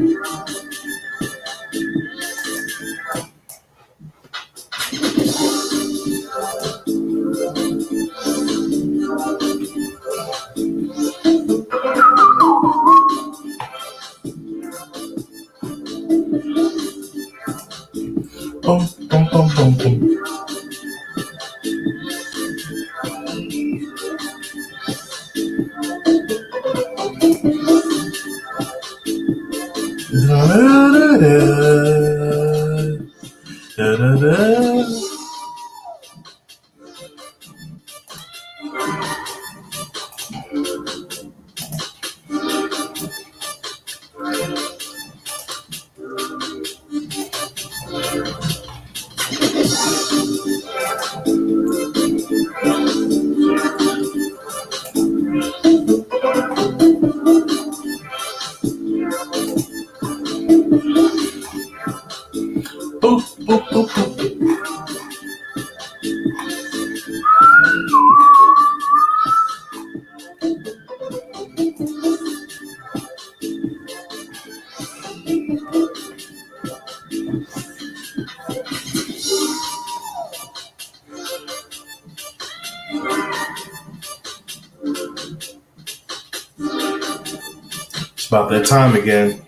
Boom, boom, boom, boom, boom. Da, da, da, da, da, da. Boop, boop, boop, boop. It's about that time again.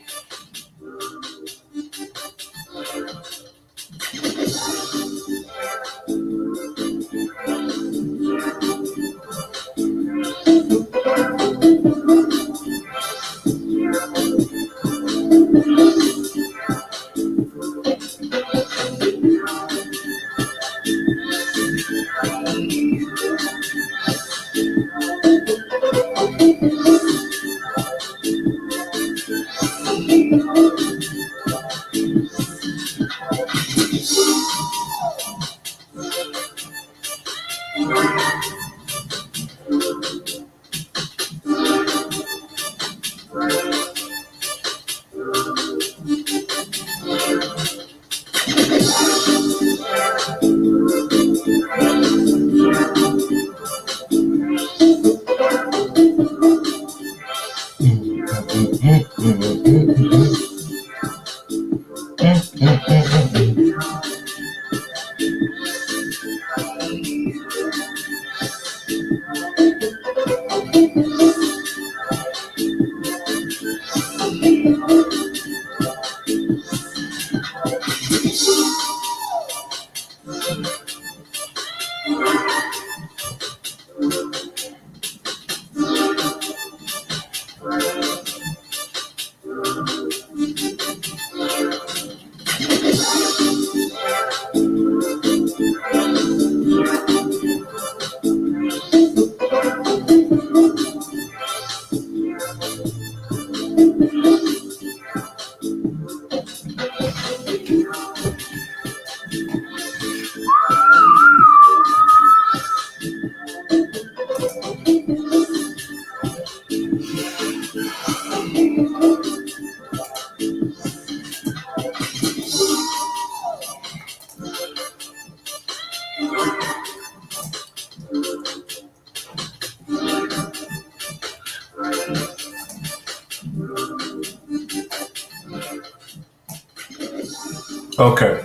Okay.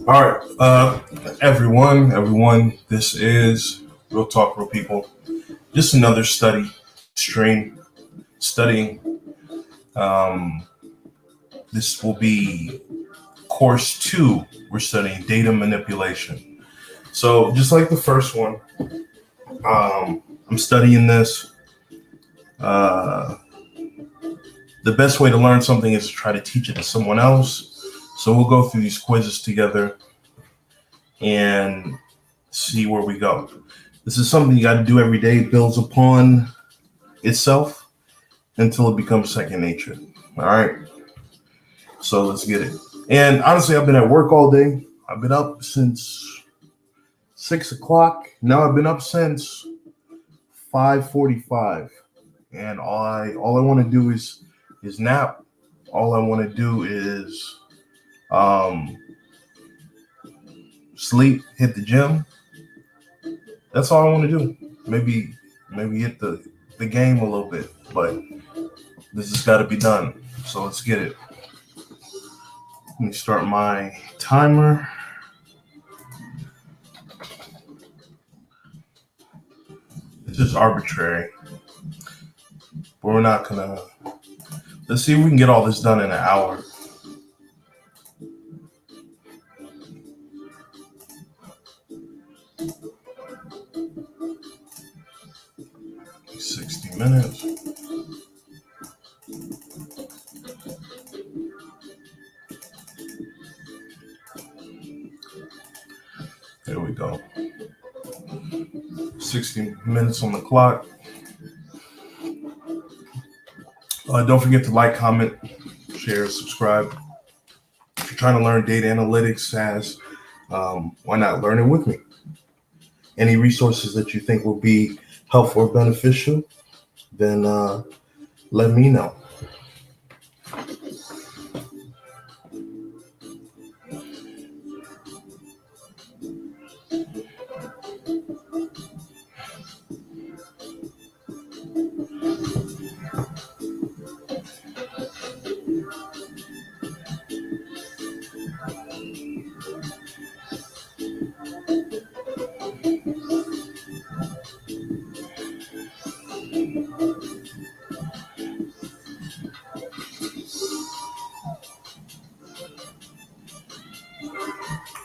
All right. Everyone, this is Real Talk, Real People. Just another study stream, studying. Um, this will be course 2. We're studying data manipulation. So just like the first one, I'm studying this. The best way to learn something is to try to teach it to someone else. So we'll go through these quizzes together and see where we go. This is something you got to do every day. It builds upon itself until it becomes second nature. All right. So let's get it. And honestly, I've been at work all day. I've been up since 6 o'clock. Now I've been up since 5:45. And all I want to do is nap. All I want to do is sleep, hit the gym. That's all I want to do. Maybe hit the game a little bit, but This has got to be done. So let's get it. Let me start my timer. It's just arbitrary. But we're not gonna. Let's see if we can get all this done in an hour. Minutes. There we go. 60 minutes on the clock. Don't forget to like, comment, share, subscribe. If you're trying to learn data analytics, SAS, why not learn it with me? Any resources that you think will be helpful or beneficial, then let me know.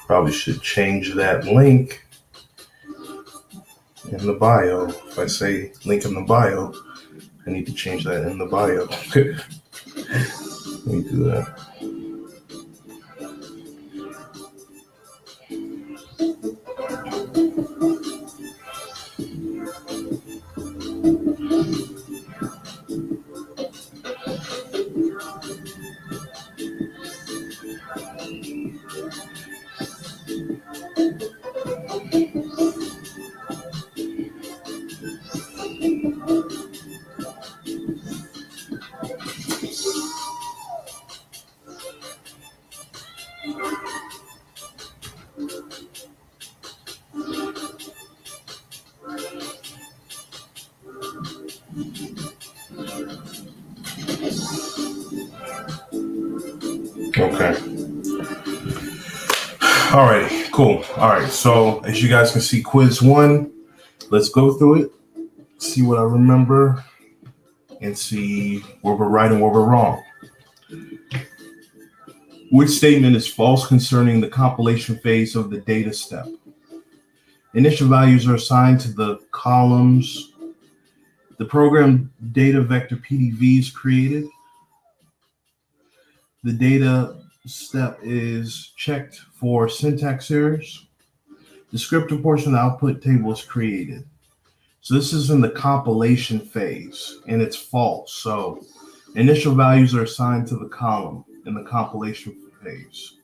Probably should change that link in the bio. If I say link in the bio, I need to change that in the bio. Let me do that. Okay. All right, cool. All right, so as you guys can see, quiz 1, let's go through it, see what I remember, and see where we're right and where we're wrong. Which statement is false concerning the compilation phase of the data step? Initial values are assigned to the columns. The program data vector PDV is created. The data step is checked for syntax errors. Descriptive portion of the output table is created. So this is in the compilation phase, and it's false. So initial values are assigned to the column in the compilation phase.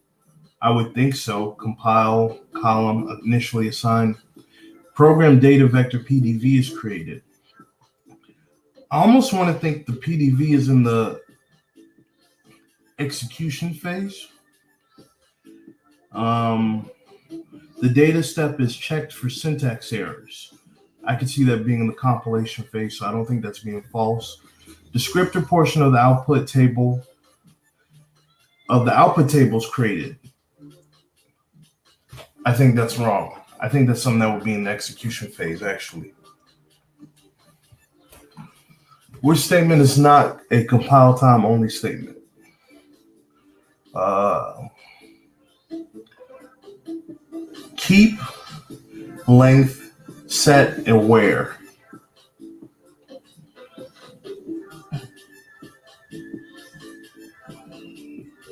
I would think so. Compile column initially assigned. Program data vector PDV is created. I almost want to think the PDV is in the execution phase. The data step is checked for syntax errors. I could see that being in the compilation phase, so I don't think that's being false. Descriptor portion of the output table is created. I think that's wrong. I think that's something that would be in the execution phase, actually. Which statement is not a compile time only statement? Keep, length, set, and where.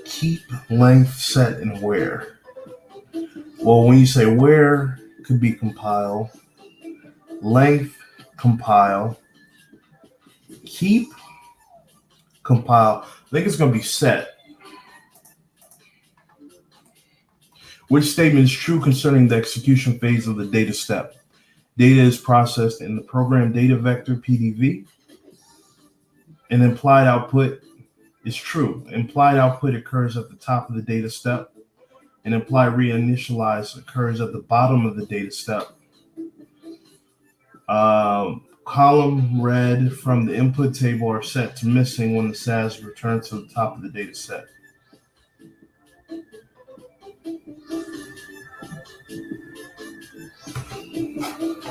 Keep, length, set, and where. Well, when you say where, it could be compile. Length, compile. Keep, compile. I think it's going to be set. Which statement is true concerning the execution phase of the data step? Data is processed in the program data vector PDV. An implied output is true. Implied output occurs at the top of the data step. An implied reinitialize occurs at the bottom of the data step. column read from the input table are set to missing when the SAS returns to the top of the data set.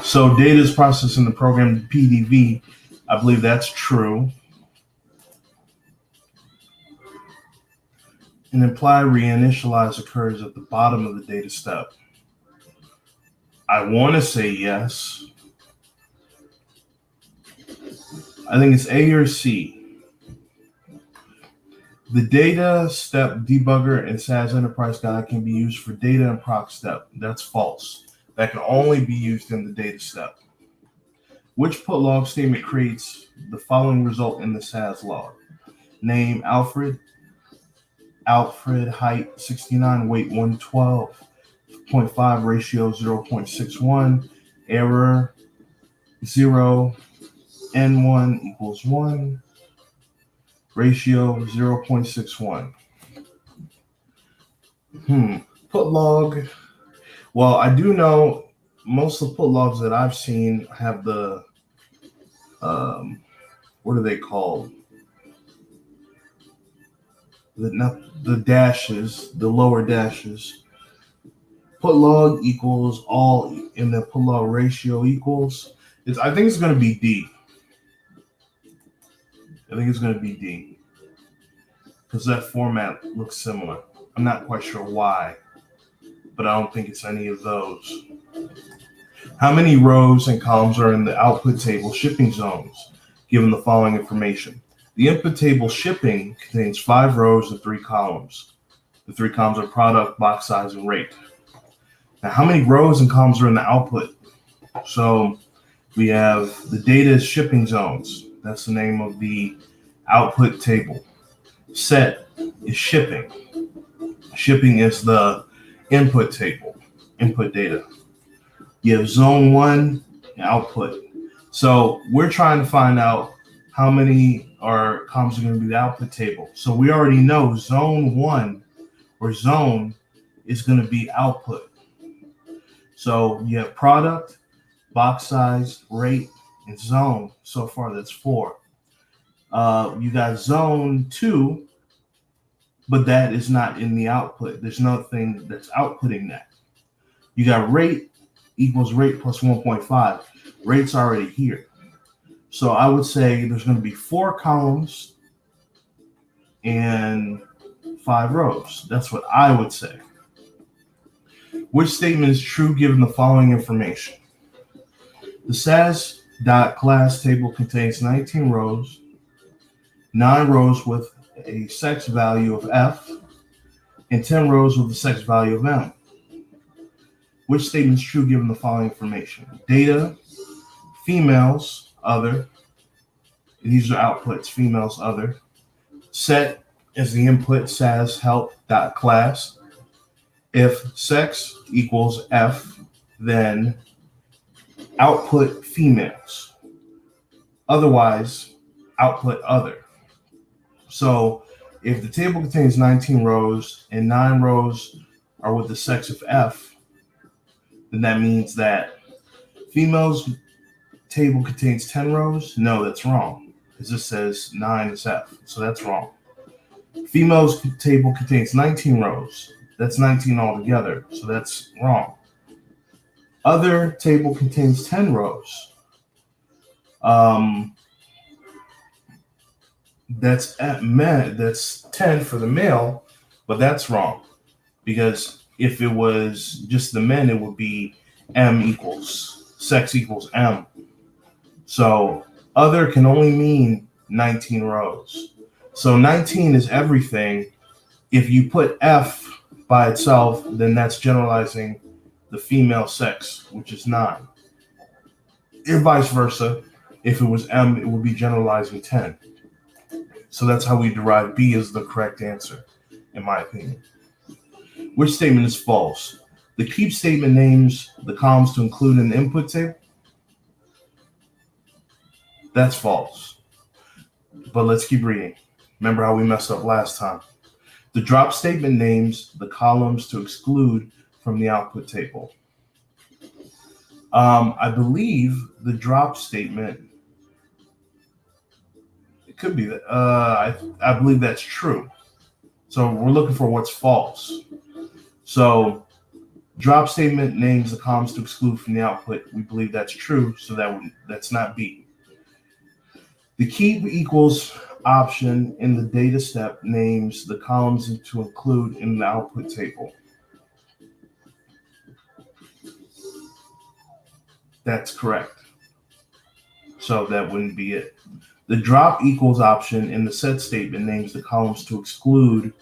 So data is processed in the program PDV. I believe that's true. An implied reinitialize occurs at the bottom of the data step. I want to say yes. I think it's A or C. The data step debugger in SAS Enterprise Guide can be used for data and proc step. That's false. That can only be used in the data step. Which put log statement creates the following result in the SAS log? Name Alfred, height 69, weight 112.5, ratio 0.61, error 0, N1 equals 1, ratio 0.61. Put log. Well, I do know most of the put logs that I've seen have the, what are they called? The dashes, the lower dashes. Put log equals all, and the put log ratio equals. I think it's going to be D. I think it's going to be D. Because that format looks similar. I'm not quite sure why, but I don't think it's any of those. How many rows and columns are in the output table shipping zones, given the following information? The input table shipping contains 5 rows and 3 columns. The 3 columns are product, box size, and rate. Now, how many rows and columns are in the output? So we have the data shipping zones. That's the name of the output table. Set is shipping. Shipping is the input table, input data. You have zone 1 output. So we're trying to find out how many columns are going to be the output table. So we already know zone 1 or zone is going to be output. So you have product, box size, rate, and zone. So far, that's 4. You got zone 2, but that is not in the output. There's nothing that's outputting that. You got rate equals rate plus 1.5. Rate's already here. So I would say there's going to be 4 columns and 5 rows. That's what I would say. Which statement is true given the following information? The SAS.class table contains 19 rows, 9 rows with a sex value of F, and 10 rows with a sex value of M. Which statement is true given the following information? Data, females, other. These are outputs, females, other. Set is the input, SAS help.class. If sex equals F, then output females. Otherwise, output other. So if the table contains 19 rows and 9 rows are with the sex of F, then that means that females table contains 10 rows. No, that's wrong, because this says 9 is F, so that's wrong. Females table contains 19 rows. That's 19 altogether, so that's wrong. Other table contains 10 rows. That's 10 for the male, but that's wrong, because if it was just the men, it would be M equals sex equals M. So other can only mean 19 rows. So 19 is everything. If you put F by itself, then that's generalizing the female sex, which is 9. And vice versa. If it was M, it would be generalizing 10. So that's how we derive B as the correct answer, in my opinion. Which statement is false? The keep statement names the columns to include in the input table. That's false. But let's keep reading. Remember how we messed up last time. The drop statement names the columns to exclude from the output table. I believe the drop statement, it could be that. I believe that's true. So we're looking for what's false. So drop statement names the columns to exclude from the output. We believe that's true, so that's not B. The keep equals option in the data step names the columns to include in the output table. That's correct. So that wouldn't be it. The drop equals option in the set statement names the columns to exclude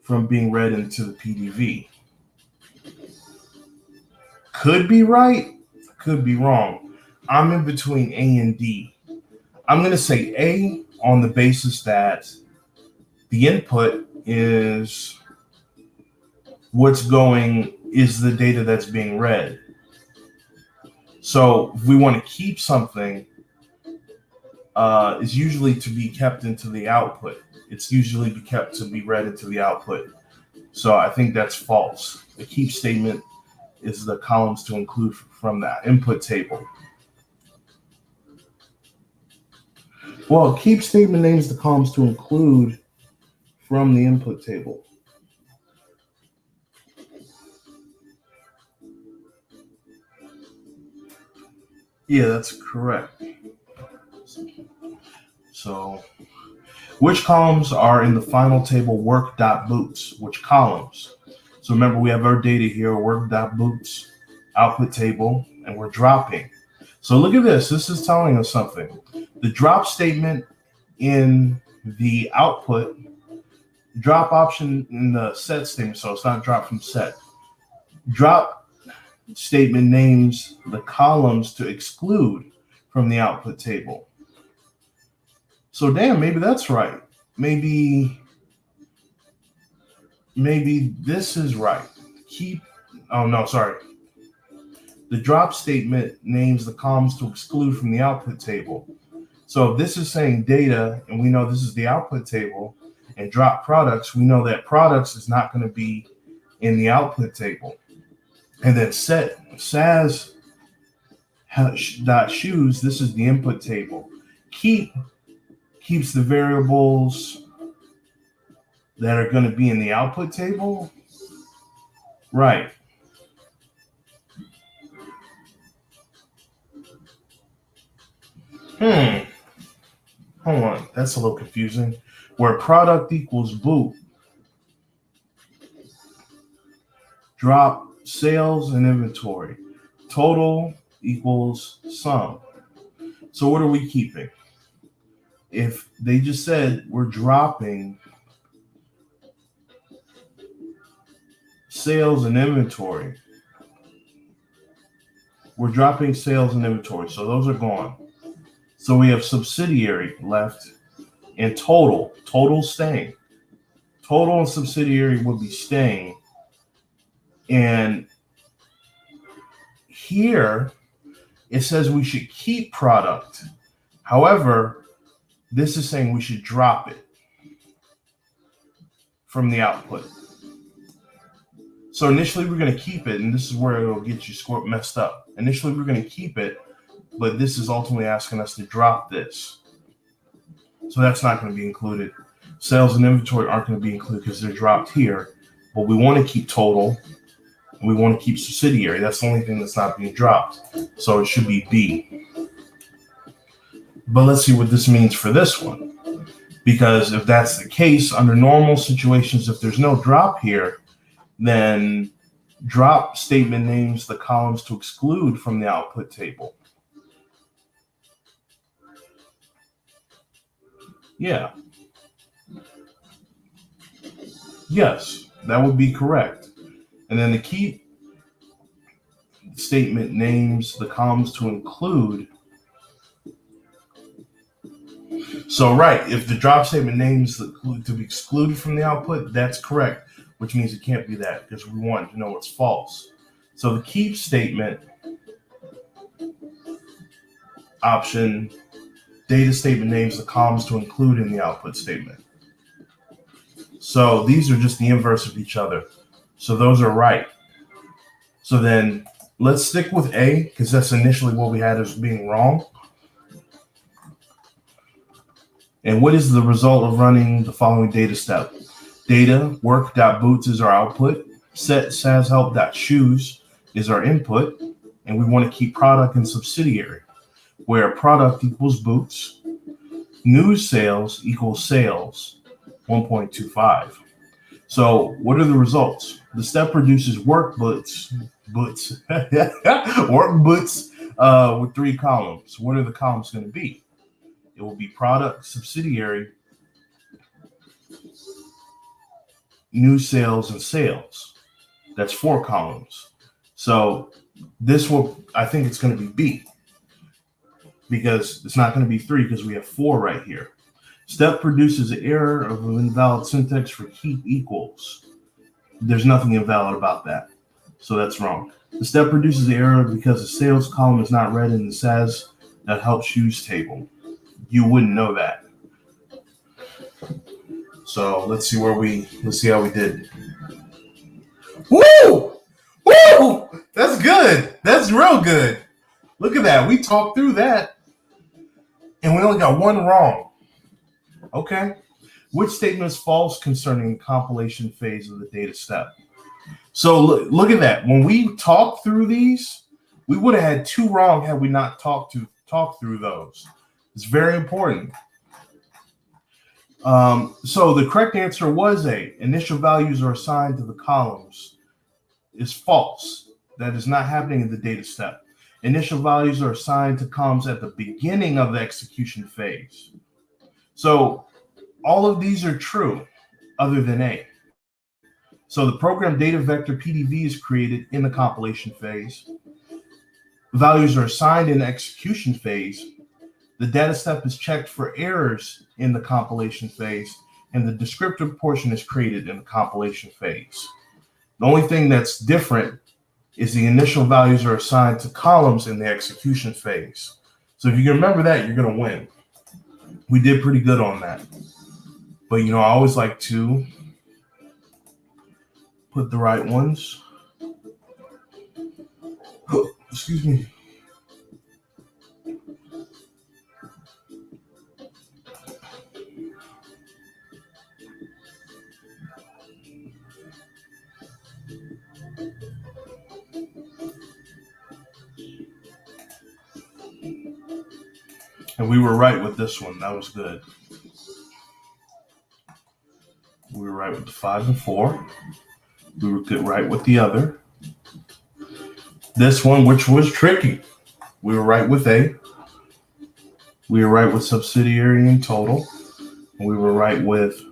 from being read into the PDV. Could be right, could be wrong. I'm in between A and D. I'm going to say A on the basis that the input is the data that's being read. So if we want to keep something, it's usually to be kept into the output. It's usually kept to be read into the output. So I think that's false. The keep statement is the columns to include from that input table. Well, keep statement names the columns to include from the input table. Yeah, that's correct. So, which columns are in the final table work.boots? Which columns? So remember, we have our data here, work.boots, output table, and we're dropping. So look at this. This is telling us something. The drop statement in the output, drop option in the set statement, so it's not drop from set. Drop statement names the columns to exclude from the output table. So damn, maybe that's right. Maybe this is right. The drop statement names the columns to exclude from the output table. So if this is saying data, and we know this is the output table, and drop products, we know that products is not going to be in the output table. And then set SAS dot shoes, this is the input table. Keeps the variables that are going to be in the output table. Right. Hold on. That's a little confusing. Where product equals boot, drop sales and inventory. Total equals sum. So what are we keeping? If they just said we're dropping sales and inventory, we're dropping sales and inventory. So those are gone. So we have subsidiary left and total. Total staying. Total and subsidiary would be staying. And here it says we should keep product. However, this is saying we should drop it from the output. So initially we're going to keep it, and this is where it'll get you messed up. Initially we're going to keep it, but this is ultimately asking us to drop this. So that's not going to be included. Sales and inventory aren't going to be included because they're dropped here, but we want to keep total, and we want to keep subsidiary. That's the only thing that's not being dropped. So it should be B. But let's see what this means for this one. Because if that's the case, under normal situations, if there's no drop here, then drop statement names the columns to exclude from the output table. Yeah. Yes, that would be correct. And then the keep statement names the columns to include. So, right, if the drop statement names to be excluded from the output, that's correct, which means it can't be that because we want to know what's false. So the keep statement option, data statement names the columns to include in the output statement. So these are just the inverse of each other. So those are right. So then let's stick with A because that's initially what we had as being wrong. And what is the result of running the following data step? Data work.boots is our output. Set SAS help.shoes is our input. And we want to keep product and subsidiary, where product equals boots, news sales equals sales, 1.25. So what are the results? The step produces work boots with 3 columns. What are the columns going to be? It will be product, subsidiary, new sales, and sales. That's 4 columns. So this will, I think it's going to be B because it's not going to be 3 because we have 4 right here. Step produces an error of an invalid syntax for keep equals. There's nothing invalid about that. So that's wrong. The step produces an error because the sales column is not read in the SAS that helps use table. You wouldn't know that. So let's see how we did. Woo! Woo! That's good. That's real good. Look at that. We talked through that and we only got 1 wrong. Okay. Which statement is false concerning the compilation phase of the data step? So look at that. When we talked through these, we would have had 2 wrong had we not talked through those. It's very important. So the correct answer was A. Initial values are assigned to the columns. Is false. That is not happening in the data step. Initial values are assigned to columns at the beginning of the execution phase. So all of these are true other than A. So the program data vector PDV is created in the compilation phase. Values are assigned in the execution phase. The data step is checked for errors in the compilation phase, and the descriptive portion is created in the compilation phase. The only thing that's different is the initial values are assigned to columns in the execution phase. So if you can remember that, you're going to win. We did pretty good on that. But, I always like to put the right ones. Excuse me. And we were right with this one. That was good. We were right with the 5 and 4. We were good right with the other. This one, which was tricky, we were right with A. We were right with subsidiary and total. And we were right with,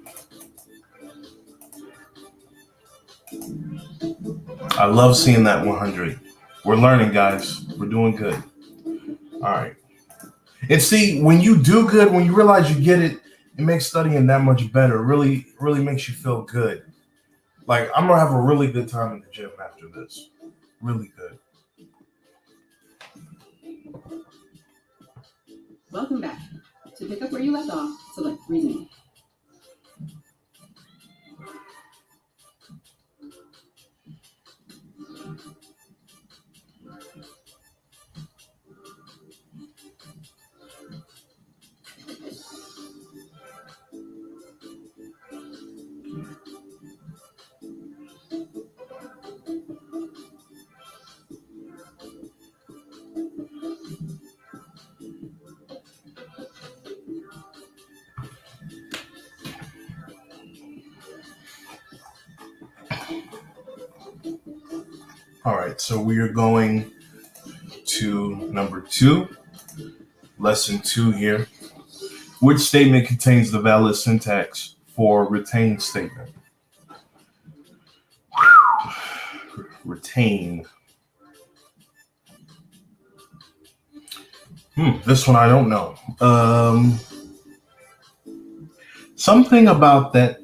I love seeing that 100. We're learning, guys. We're doing good. All right. And see, when you do good, when you realize you get it, it makes studying that much better. Really, really makes you feel good. Like, I'm going to have a really good time in the gym after this. Really good. Welcome back. To pick up where you left off, select reasoning. All right, so we are going to number 2, lesson 2 here. Which statement contains the valid syntax for retain statement? Retain. This one I don't know. Something about that.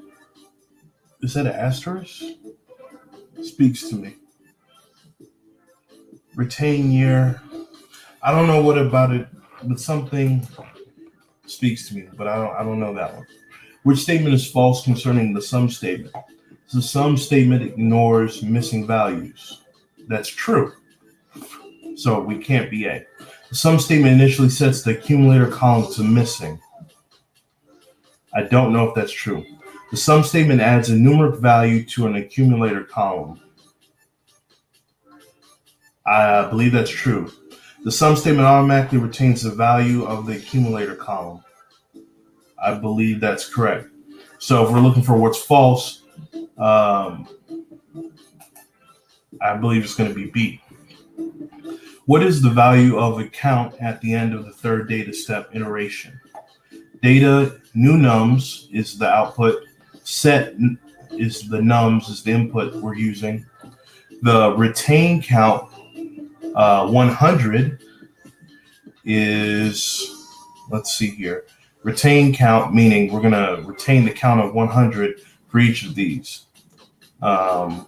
Is that an asterisk? Speaks to me. Retain year. I don't know what about it, but something speaks to me, but I don't know that one. Which statement is false concerning the sum statement? The sum statement ignores missing values. That's true. So we can't be A. The sum statement initially sets the accumulator column to missing. I don't know if that's true. The sum statement adds a numeric value to an accumulator column. I believe that's true. The sum statement automatically retains the value of the accumulator column. I believe that's correct. So if we're looking for what's false, I believe it's going to be B. What is the value of a count at the end of the third data step iteration? Data, new nums is the output. Set is the nums, is the input we're using. The retain count, 100 is, let's see here. Retain count, meaning we're going to retain the count of 100 for each of these. So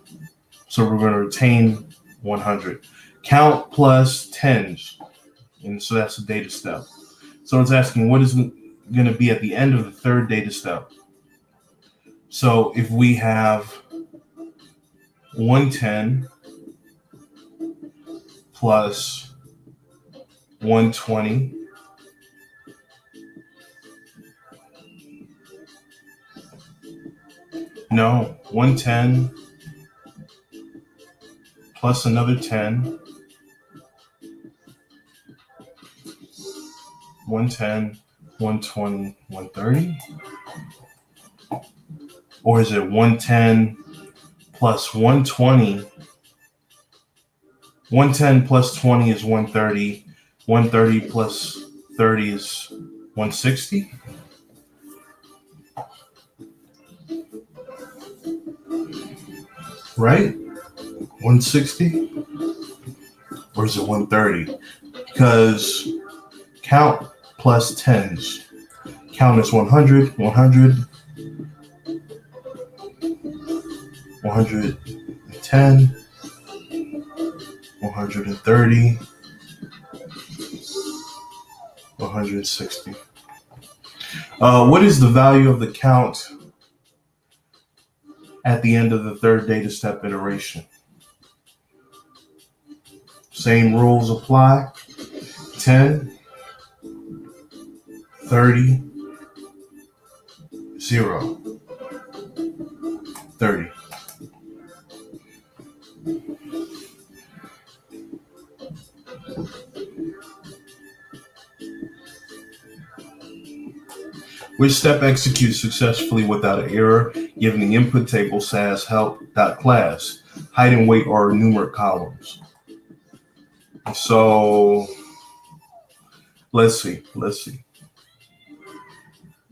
we're going to retain 100. Count plus tens, and so that's the data step. So it's asking what is going to be at the end of the third data step. So if we have 110 plus 120 no, 110 plus another 10, 110, 120, 130? Or is it 110 plus 120? 110 plus 20 is 130. 130 plus 30 is 160? Right? 160? Or is it 130? Because count plus tens. Count is 100, 100, 110, 130, 160. What is the value of the count at the end of the third data step iteration? Same rules apply. 10, 30, 0, 30. Which step executes successfully without an error, given the input table SAS help.class, height and weight are numeric columns. So let's see.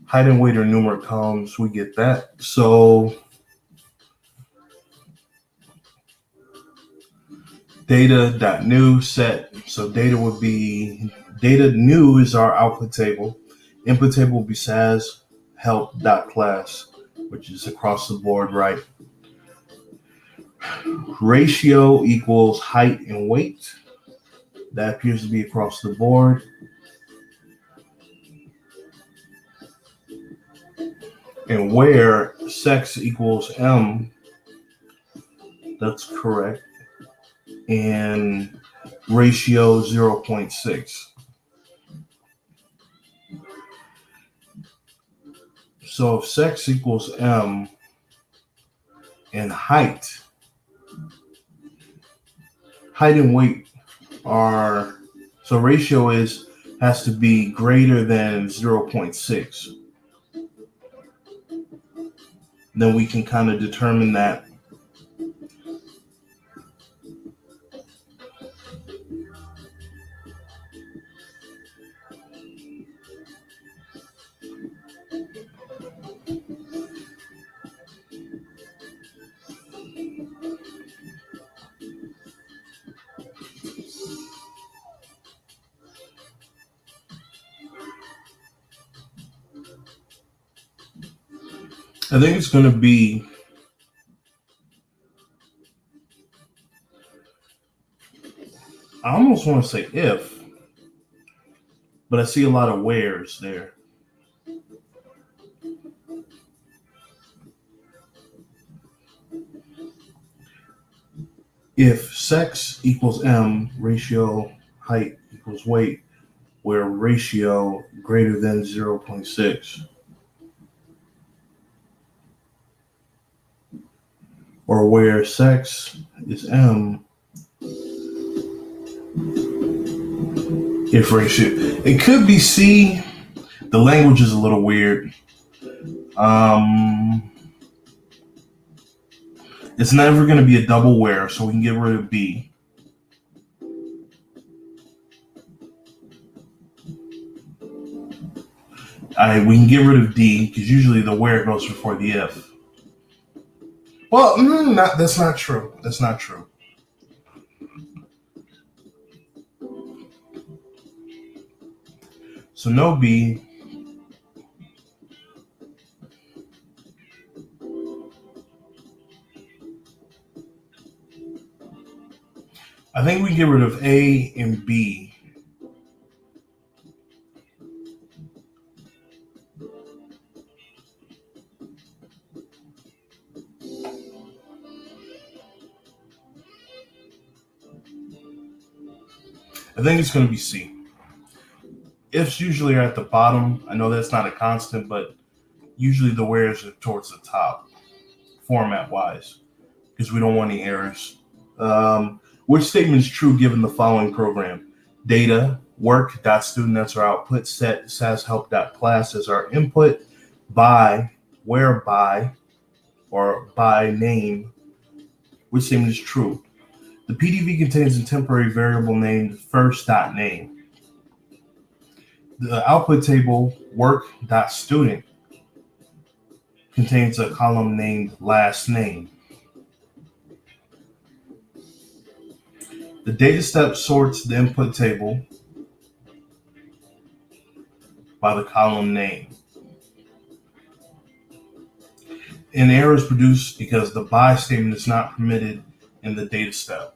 Height and weight are numeric columns. We get that. So data.new set. So data would be data new is our output table. Input table will be SAS help.class, which is across the board, right? Ratio equals height and weight. That appears to be across the board. And where sex equals M, that's correct. And ratio 0.6. So if sex equals M and height and weight are, so ratio has to be greater than 0.6. Then we can kind of determine that. I think it's going to be I almost want to say if, but I see a lot of wheres there. If sex equals M, ratio height equals weight, where ratio greater than 0.6, or where sex is M, if ratio, it could be C. The language is a little weird. It's never going to be a double where, so we can get rid of B. We can get rid of D because usually the where goes before the if. Well, that's not true. That's not true. So no B. I think we can get rid of A and B. I think it's going to be C. Ifs usually are at the bottom. I know that's not a constant, but usually the wheres are towards the top, format-wise, because we don't want any errors. Which statement is true given the following program? Data, work.student, that's our output, set, SAS help.class as our input, by, whereby, or by name. Which statement is true? The PDV contains a temporary variable named first.name. The output table, work.student, contains a column named last name. The data step sorts the input table by the column name. An error is produced because the by statement is not permitted in the data step.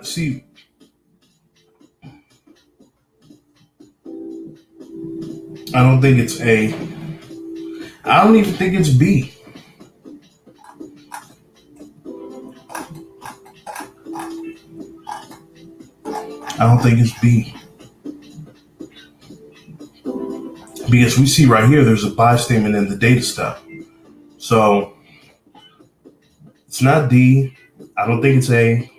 See. I don't think it's A. I don't even think it's B. I don't think it's B. Because we see right here, there's a by statement in the data step. So it's not D. I don't think it's A.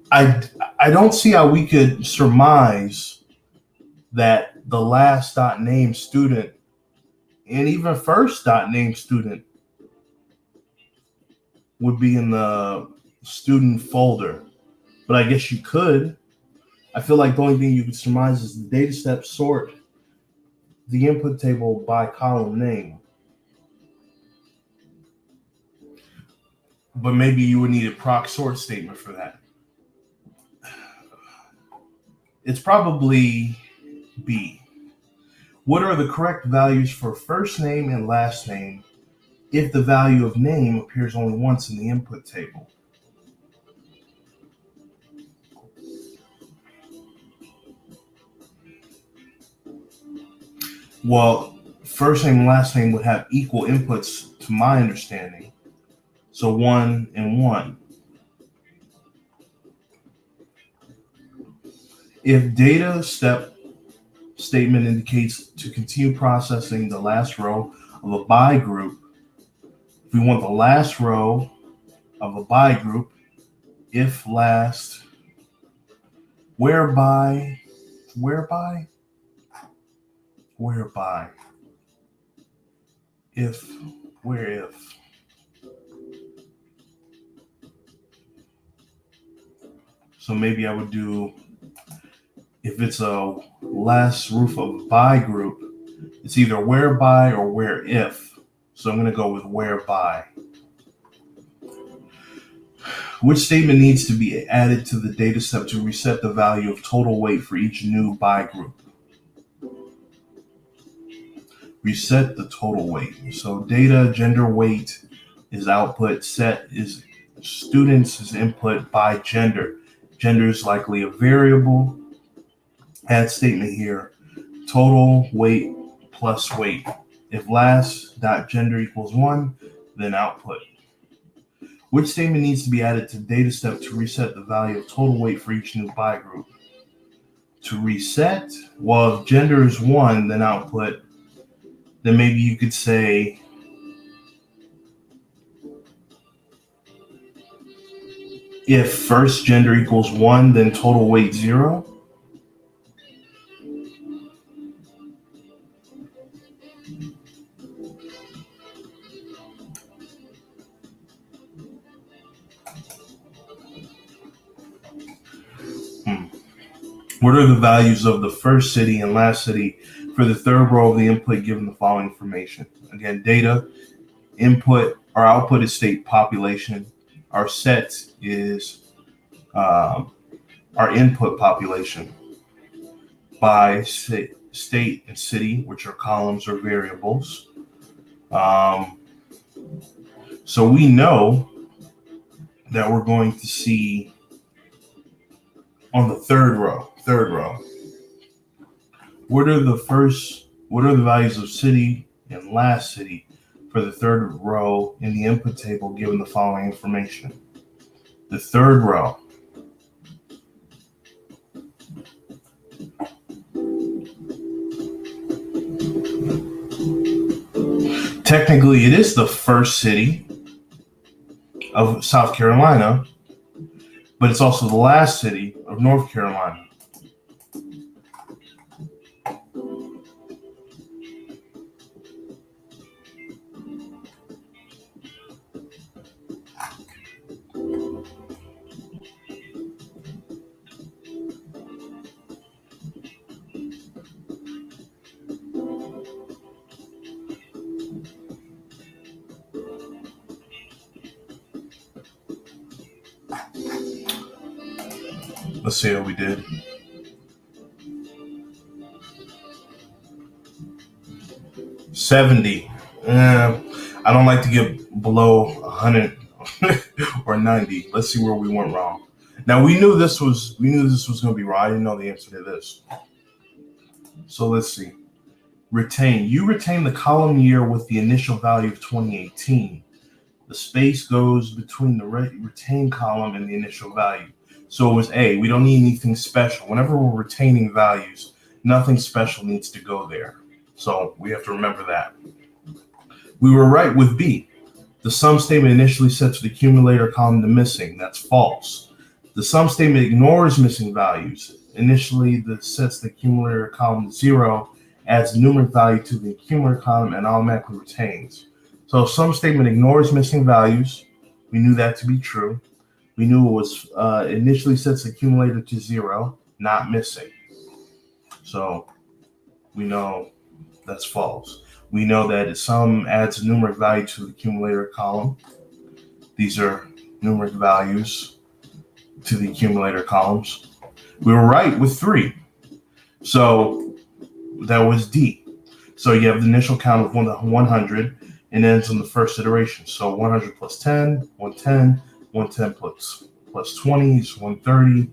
I don't see how we could surmise that the last .name student and even first .name student would be in the student folder. But I guess you could. I feel like the only thing you could surmise is the data step sort the input table by column name. But maybe you would need a proc sort statement for that. It's probably B. What are the correct values for first name and last name if the value of name appears only once in the input table? Well, first name and last name would have equal inputs to my understanding. So 1 and 1. If data step statement indicates to continue processing the last row of a by group, if we want the last row of a by group, if last, whereby, if, where if. So maybe I would do, if it's a last roof of by group, it's either whereby or where if. So I'm going to go with whereby. Which statement needs to be added to the data step to reset the value of total weight for each new by group? Reset the total weight. So data, gender, weight is output, set is students is input by gender. Gender is likely a variable. Add statement here. Total weight plus weight. If last.gender equals 1, then output. Which statement needs to be added to data step to reset the value of total weight for each new buy group? To reset, well, if gender is 1, then output, then maybe you could say if first gender equals 1, then total weight 0. What are the values of the first city and last city for the third row of the input given the following information? Again, data, input, our output is state population. Our set is our input population by state and city, which are columns or variables. So we know that we're going to see on the third row, what are the values of city and last city for the third row in the input table given the following information? The third row. Technically, it is the first city of South Carolina, but it's also the last city of North Carolina. Let's see how we did. $70. I don't like to get below 100 or 90. Let's see where we went wrong. Now we knew this was going to be wrong. I didn't know the answer to this. So let's see. Retain. You retain the column year with the initial value of 2018. The space goes between the retained column and the initial value. So it was A. We don't need anything special. Whenever we're retaining values, nothing special needs to go there. So we have to remember that. We were right with B. The sum statement initially sets the accumulator column to missing. That's false. The sum statement ignores missing values. Initially, sets the accumulator column to 0, adds numeric value to the accumulator column, and automatically retains. So if sum statement ignores missing values, we knew that to be true. We knew it was initially sets the accumulator to 0, not missing. So we know that's false. We know that sum adds numeric value to the accumulator column. These are numeric values to the accumulator columns. We were right with 3. So that was D. So you have the initial count of 100 and ends on the first iteration. So 100 plus 10, 110, 110 plus 20 is 130,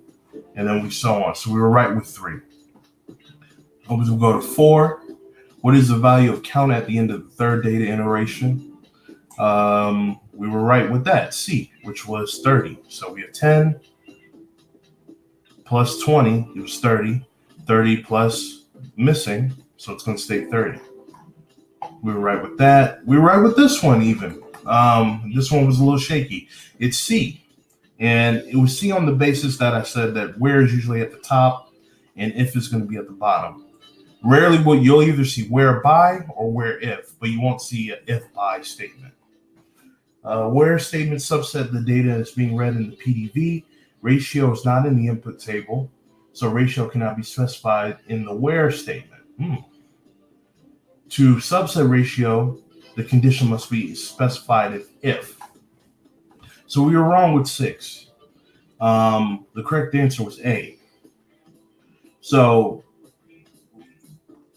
and then we so on. So we were right with 3. We'll go to 4. What is the value of count at the end of the third data iteration? We were right with that, C, which was 30. So we have 10 plus 20, it was 30. 30 plus missing, so it's going to stay 30. We were right with that. We were right with this one even. This one was a little shaky. It's C. And it was C on the basis that I said that where is usually at the top and if is going to be at the bottom. Rarely you'll either see where by or where if, but you won't see an if by statement. Where statement subset the data is being read in the PDV. Ratio is not in the input table, so ratio cannot be specified in the where statement. To subset ratio, the condition must be specified if. So we were wrong with 6. The correct answer was A. So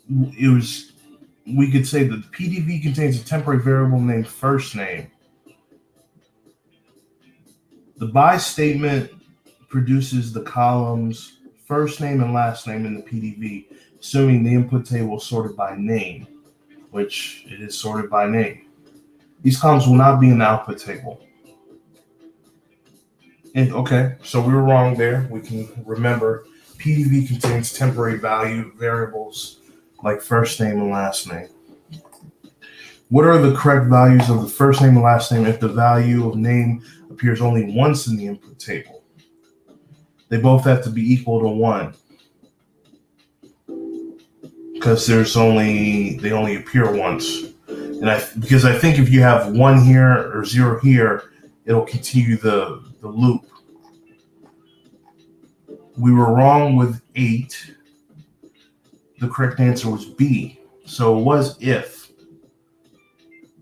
we could say that the PDV contains a temporary variable named first name. The by statement produces the columns first name and last name in the PDV, assuming the input table is sorted by name, which it is sorted by name. These columns will not be in the output table. And okay, so we were wrong there. We can remember PDV contains temporary value variables like first name and last name. What are the correct values of the first name and last name if the value of name appears only once in the input table? They both have to be equal to 1 because they only appear once. Because I think if you have 1 here or 0 here, it'll continue the loop. We were wrong with 8. The correct answer was B. So it was if.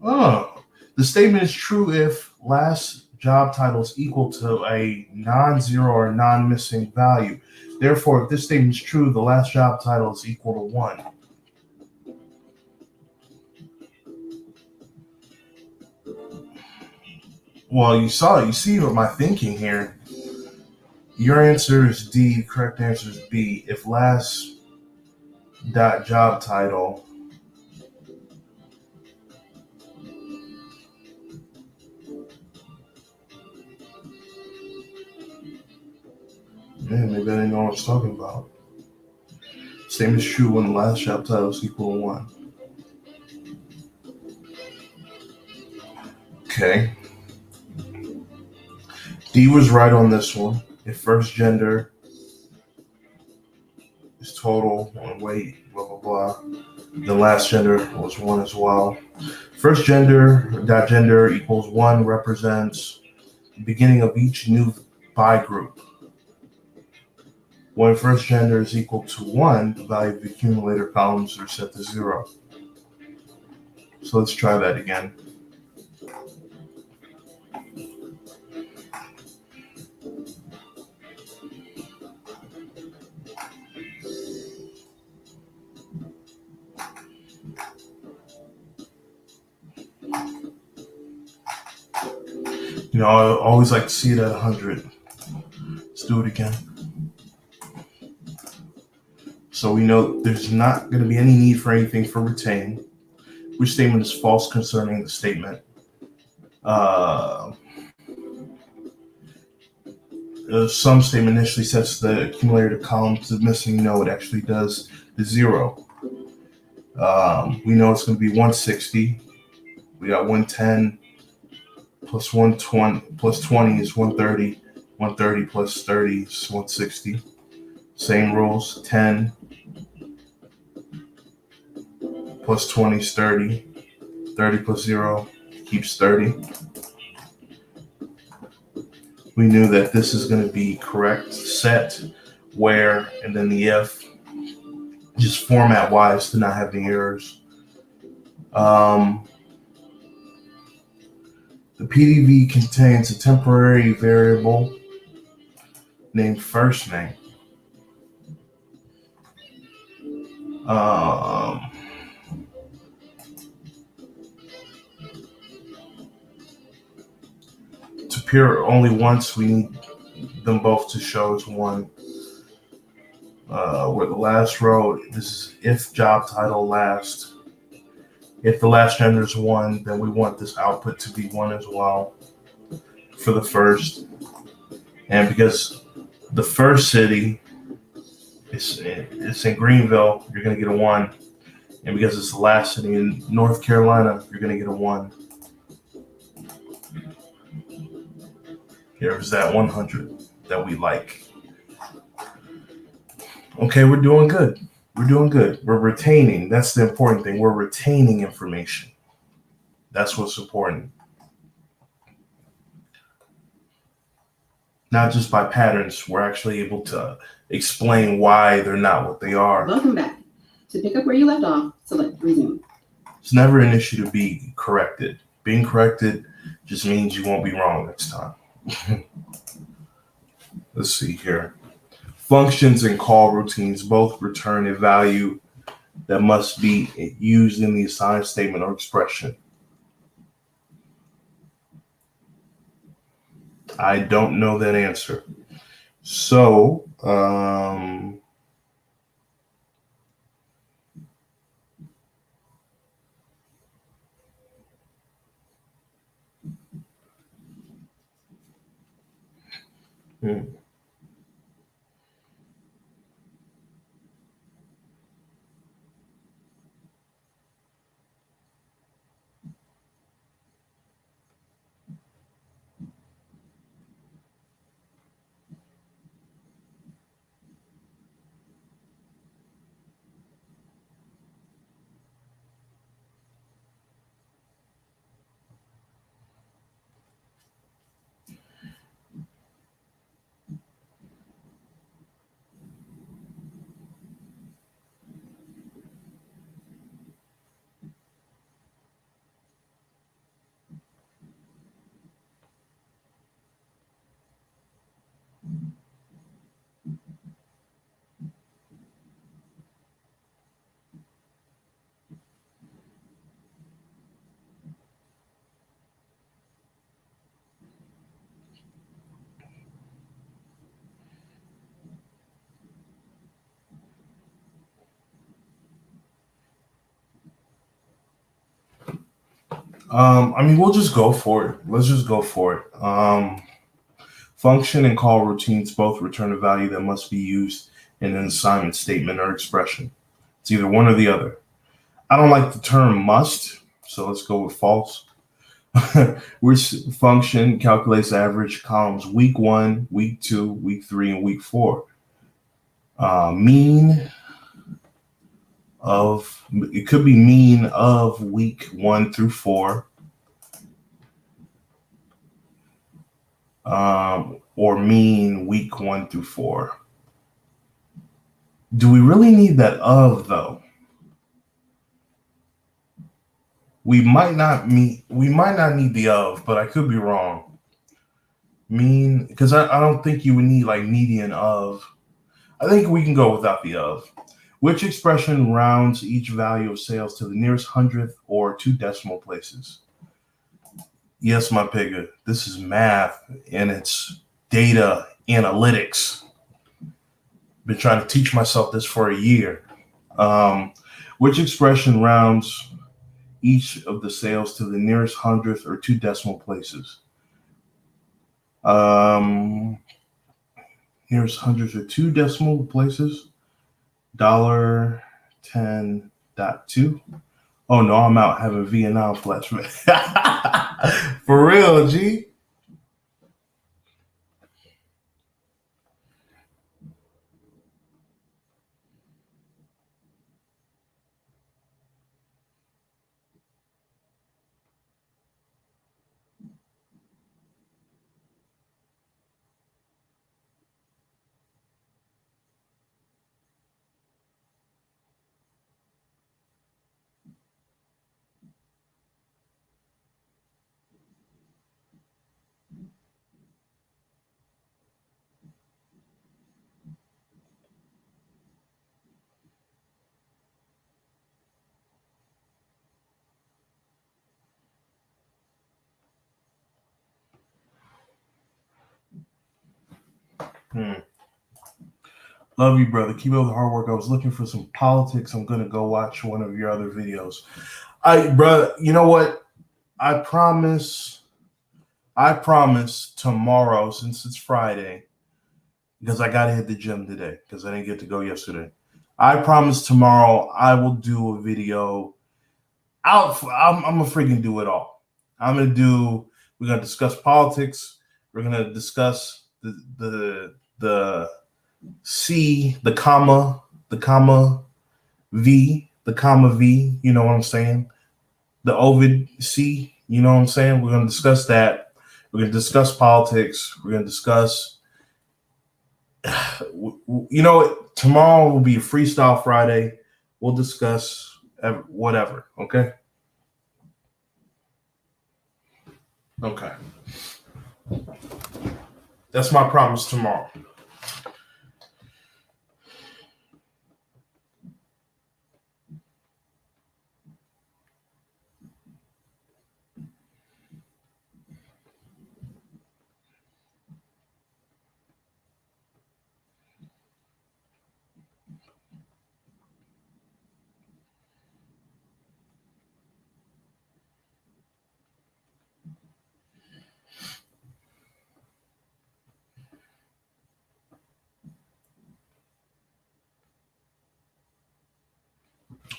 The statement is true if last job title is equal to a non-zero or non-missing value. Therefore, if this statement is true, the last job title is equal to 1. Well, you see what my thinking here. Your answer is D, the correct answer is B. If last dot job title maybe I didn't know what I was talking about. Statement is true when the last job title is equal to 1. Okay. D was right on this one. If first gender is total, weight, blah, blah, blah. The last gender was 1 as well. First gender equals 1 represents the beginning of each new by group. When first gender is equal to 1, the value of the accumulator columns are set to 0. So let's try that again. I always like to see it at 100. Let's do it again. So we know there's not going to be any need for anything for retain. Which statement is false concerning the statement? Some statement initially sets the accumulator column to the missing node. Actually does the 0. We know it's going to be 160. We got 110 plus 120 plus 20 is 130. 130 plus 30 is 160. Same rules. 10 plus 20 is 30. 30 plus 0 keeps 30. We knew that this is going to be correct. Set, where, and then the if. Just format wise to not have any errors. The PDV contains a temporary variable named first name. To appear only once, we need them both to show as 1. Where the last row, this is if job title last. If the last gender is 1, then we want this output to be 1 as well for the first. And because the first city is in Greenville, you're going to get a 1. And because it's the last city in North Carolina, you're going to get a 1. Here's that 100 that we like. Okay, we're doing good. We're retaining. That's the important thing. We're retaining information. That's what's important. Not just by patterns, we're actually able to explain why they're not what they are. Welcome back. To pick up where you left off, select resume. It's never an issue to be corrected. Being corrected just means you won't be wrong next time. Let's see here. Functions and call routines both return a value that must be used in the assigned statement or expression. I don't know that answer. So, hmm. I mean, we'll just go for it. Let's just go for it. Function and call routines both return a value that must be used in an assignment statement or expression. It's either one or the other. I don't like the term must, so let's go with false. Which function calculates average columns week 1, week 2, week 3, and week 4. Mean of, it could be mean of week 1 through 4. Or mean week 1 through 4. Do we really need that of though? We might not need the of, but I could be wrong. Mean, because I don't think you would need like median of. I think we can go without the of. Which expression rounds each value of sales to the nearest hundredth or 2 decimal places? Yes, my pigga. This is math and it's data analytics. Been trying to teach myself this for a year. Which expression rounds each of the sales to the nearest hundredth or 2 decimal places? Nearest hundredth or 2 decimal places. $10.2. Oh no, I'm out having Vietnam flashback. For real, G. Love you, brother. Keep up the hard work. I was looking for some politics. I'm gonna go watch one of your other videos. Brother, you know what? I promise tomorrow, since it's Friday, because I gotta hit the gym today because I didn't get to go yesterday. I promise tomorrow I will do a video. I'm gonna freaking do it all. We're gonna discuss politics. We're gonna discuss the C, the comma V. You know what I'm saying? The Ovid C. You know what I'm saying? We're gonna discuss that. We're gonna discuss politics. We're gonna discuss. You know, tomorrow will be a freestyle Friday. We'll discuss whatever. Okay. Okay. That's my promise tomorrow.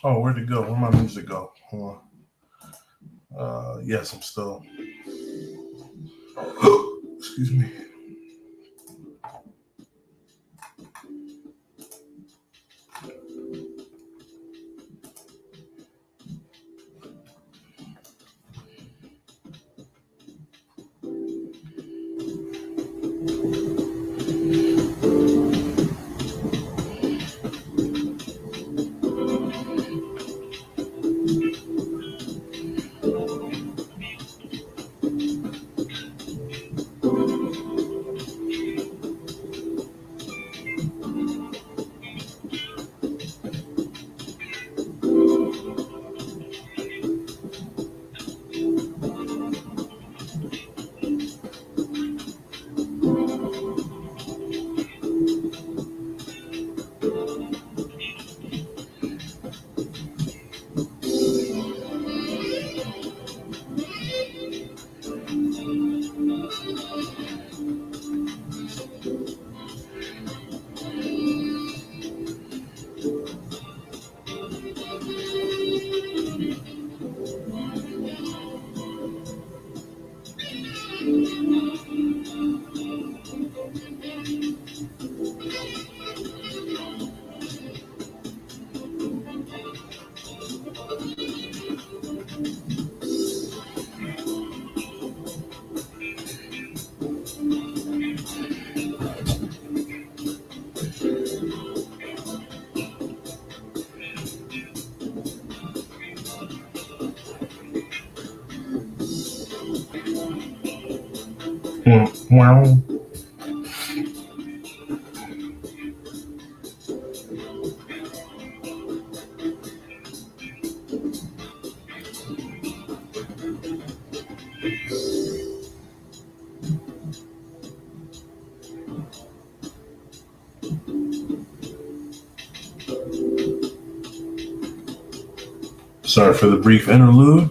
Oh, where'd it go? Where'd my music go? Hold on. Yes, I'm still. Excuse me. Wow. Sorry for the brief interlude.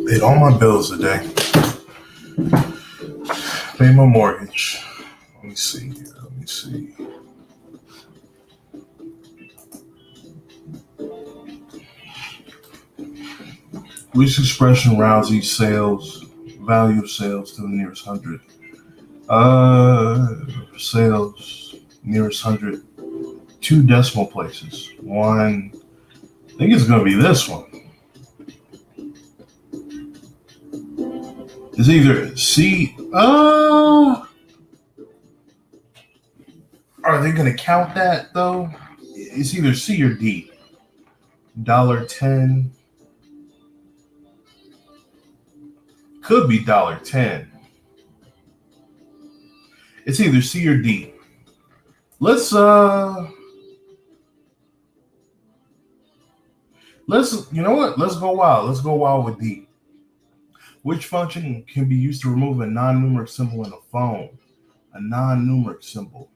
Paid all my bills today. Paid my mortgage. Let me see here. Let me see. Which expression rouses sales, value of sales to the nearest hundred? Sales, nearest hundred, two decimal places. One, I think it's going to be this one. It's either C, Are they going to count that though? It's either C or D. $1.10 could be $1.10. It's either C or D. Let's you know what? Let's go wild. Let's go wild with D. Which function can be used to remove a non-numeric symbol in a phone? A non-numeric symbol.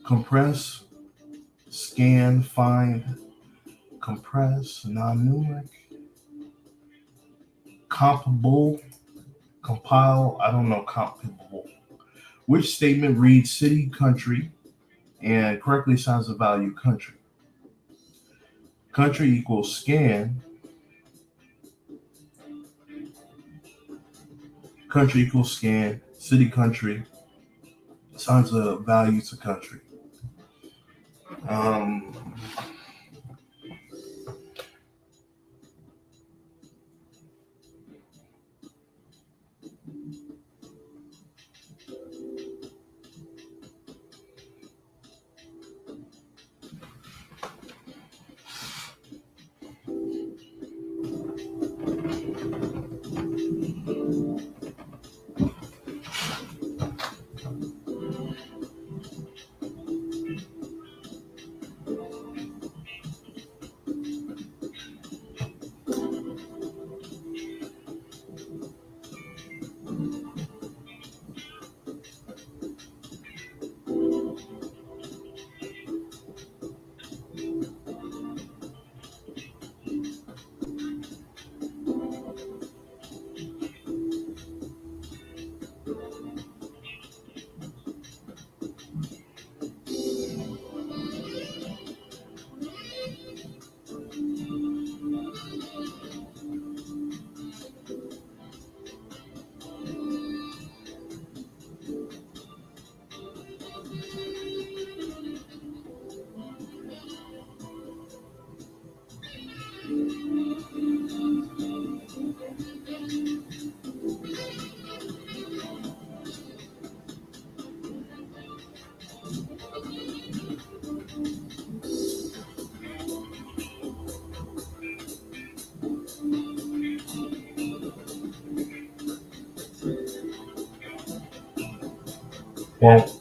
Compress, scan, find, compress, non-numeric, compable, compile, I don't know, compable. Which statement reads city, country, and correctly assigns the value country? Country equals scan, country equals scan, city, country, assigns the value to country. Um,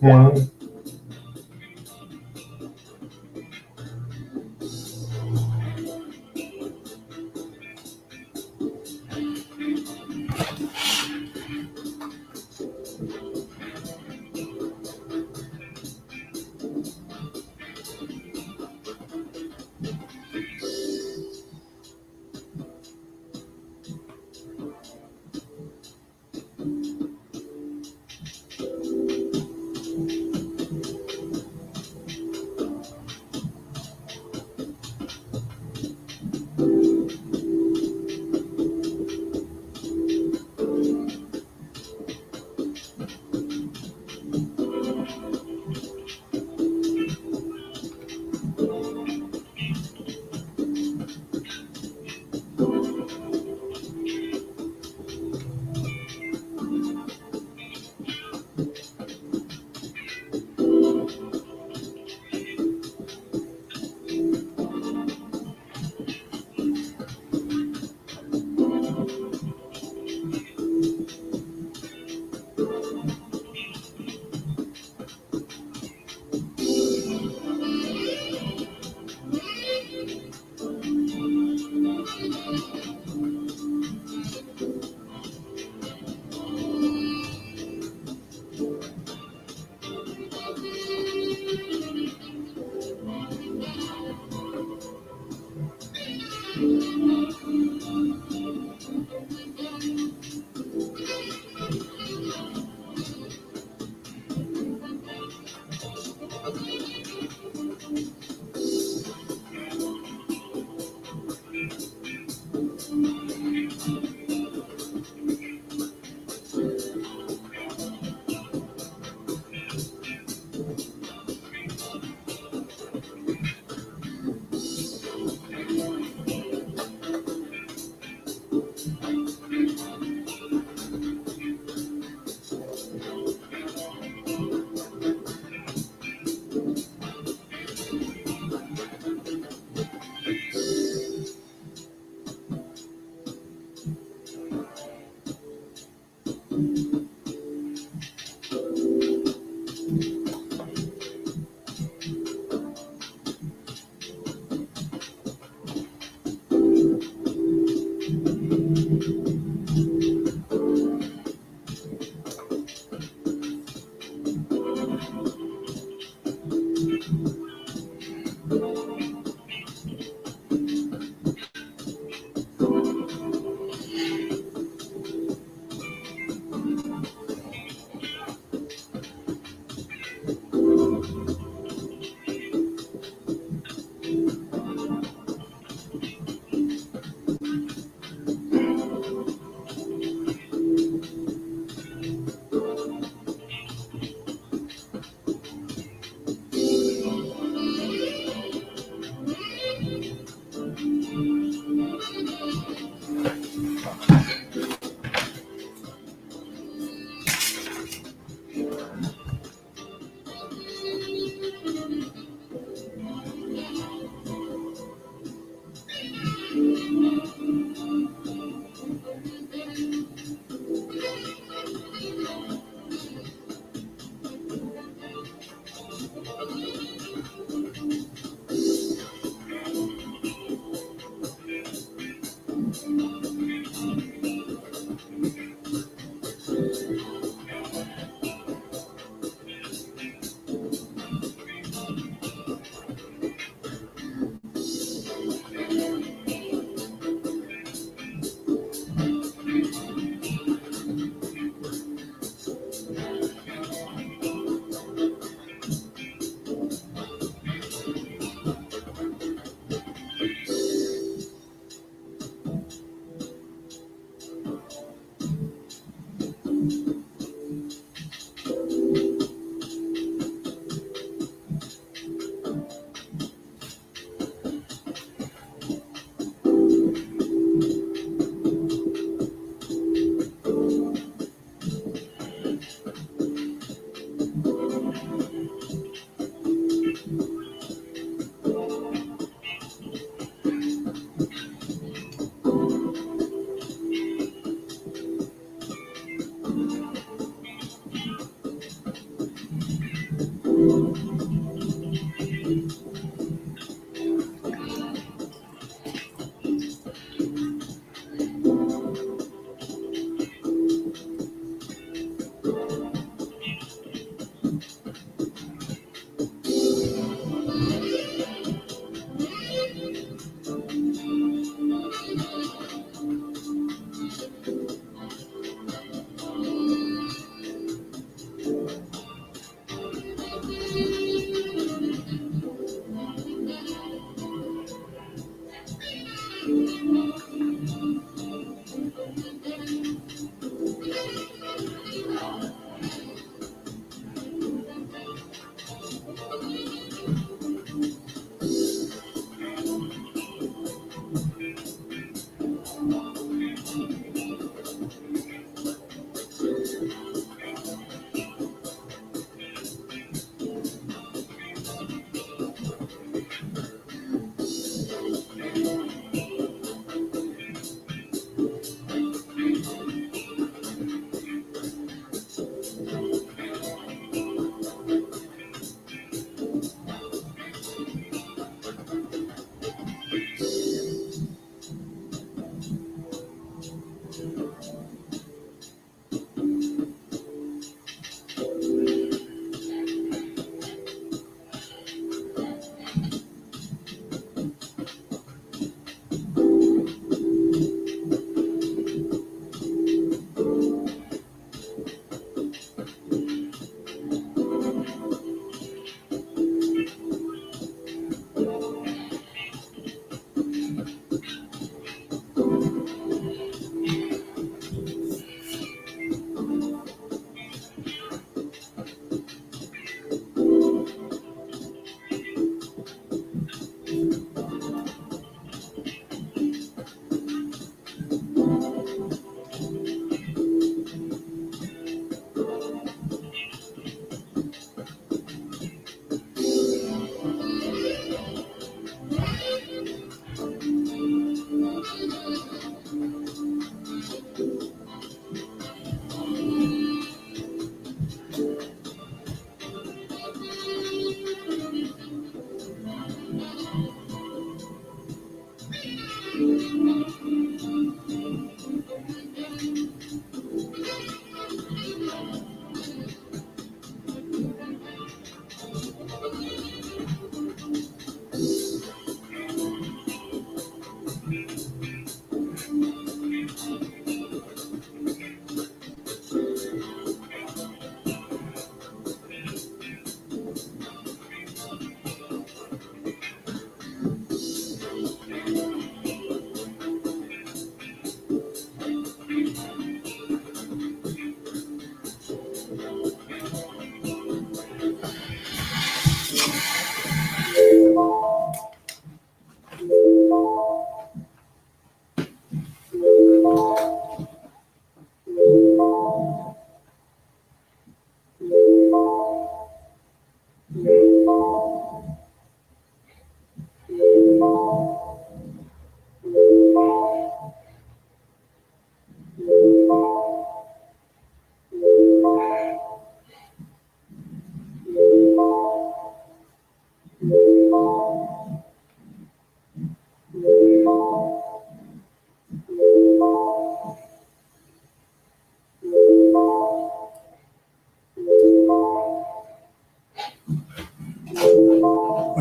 well,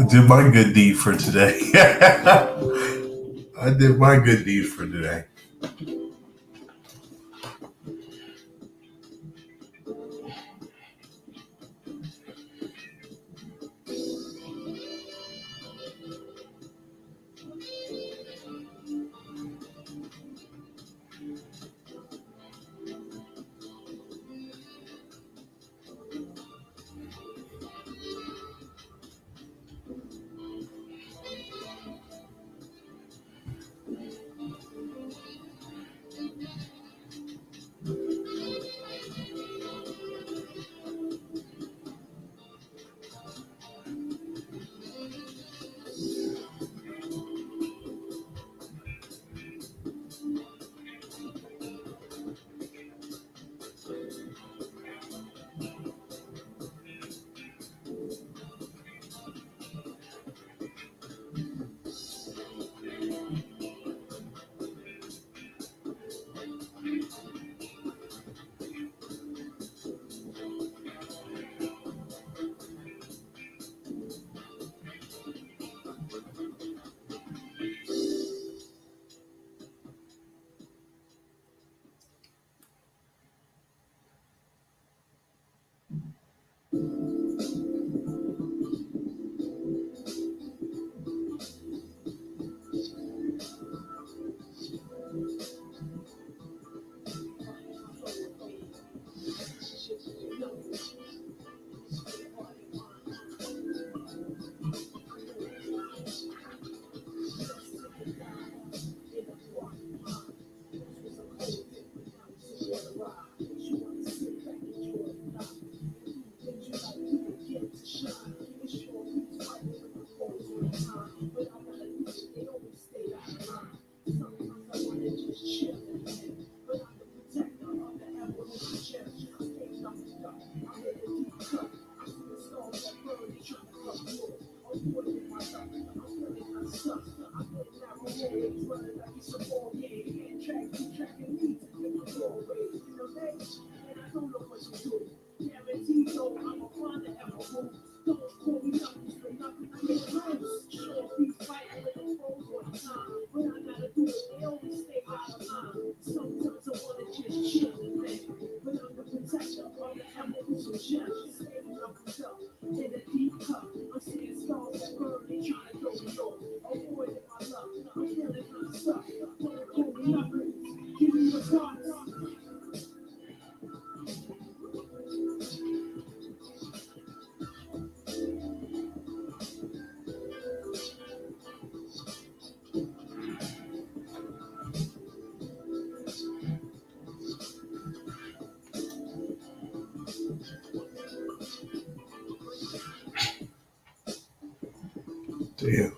did my good deed for today. I did my good deed for today. Damn.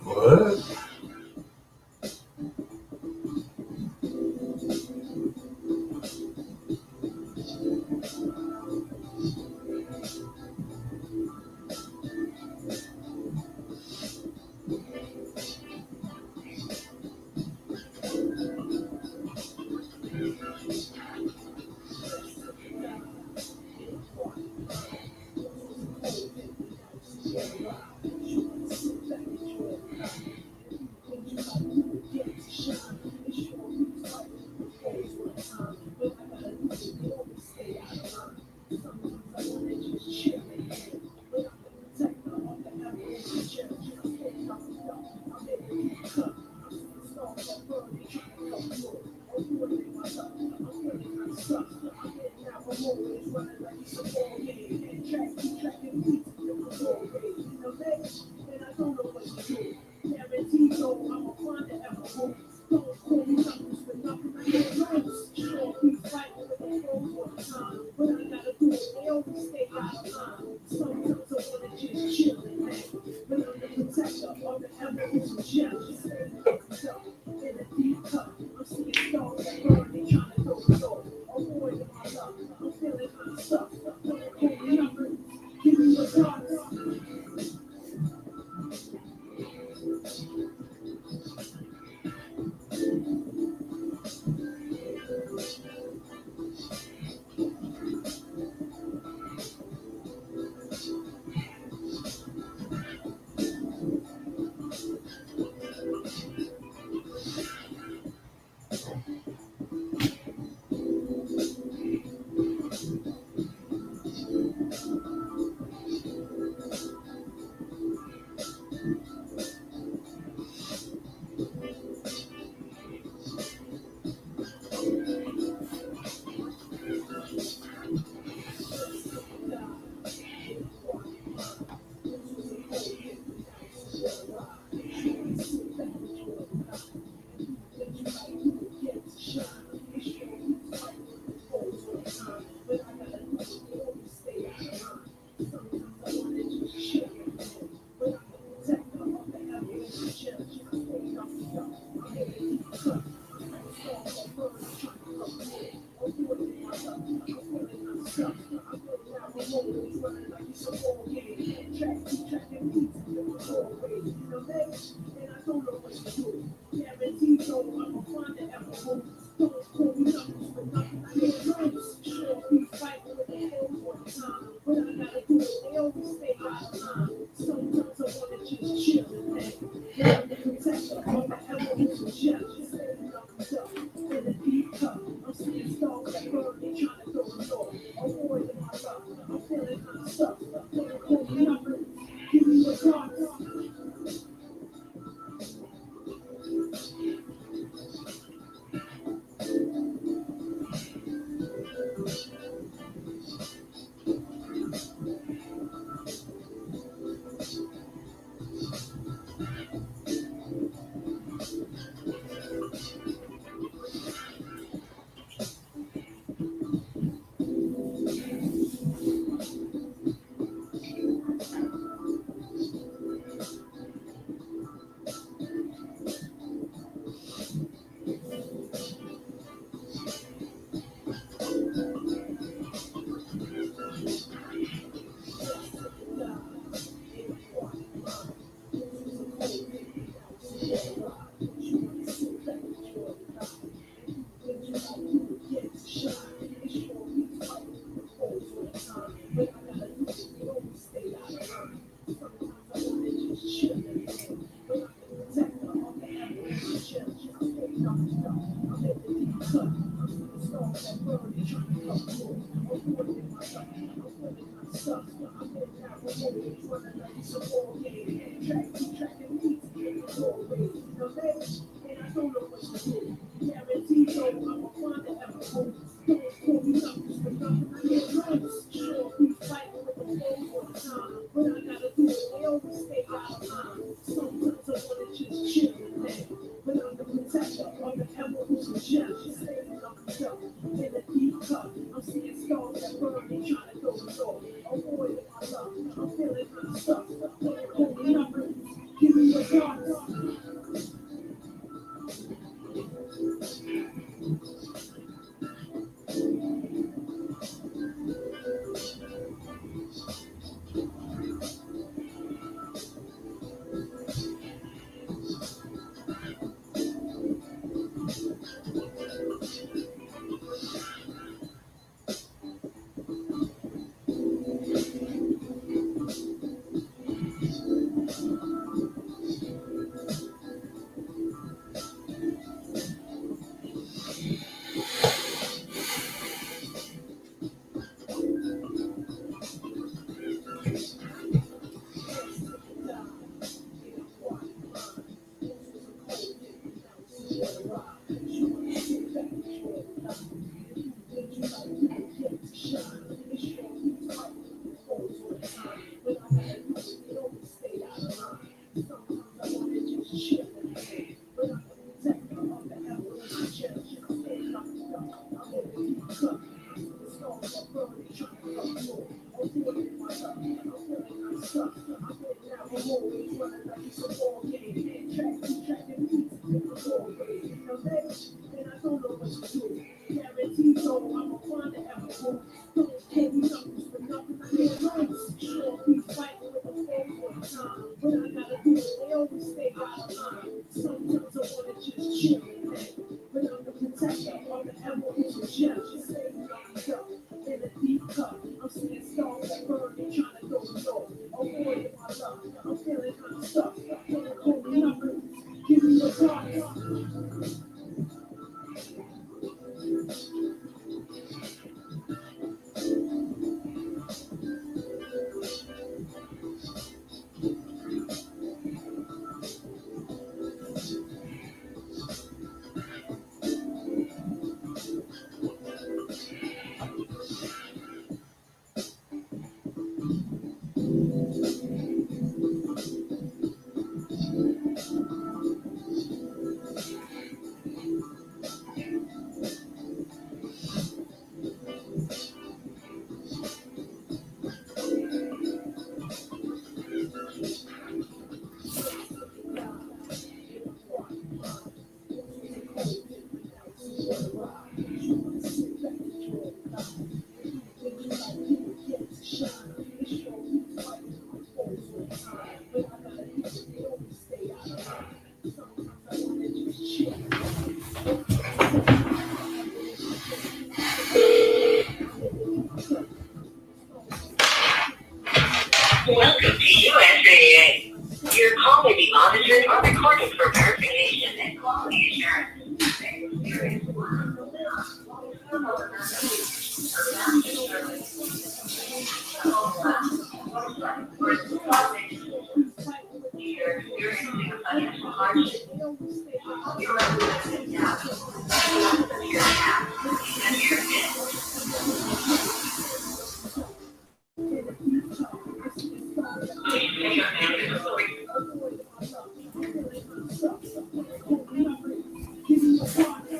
What?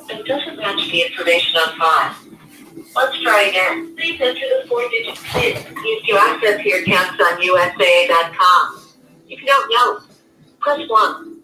It doesn't match the information on file. Let's try again. Please enter the 4-digit PIN used to access your accounts on USA.com. If you don't know, press 1.